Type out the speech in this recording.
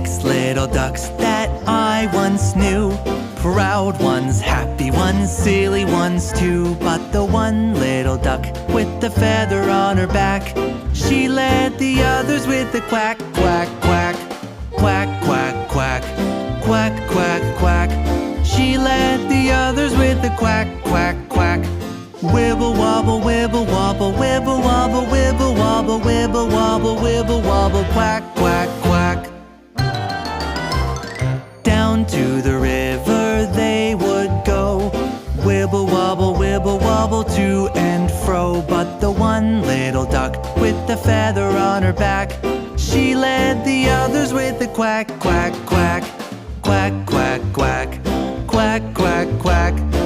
6 little ducks that I once knew. Proud ones, happy ones, silly ones too. But the one little duck with the feather on her back, she led the others with a quack, quack, quack. Quack, quack, quack. Quack, quack, quack. She led the others with a quack, quack, quack. Wibble wobble, wibble wobble, wibble wobble, wibble wobble, wibble wobble, wibble wobble, quack, quack, quack. Down to the river they would go, wibble wobble to and fro. But the one little duck with the feather on her back, she led the others with a quack, quack,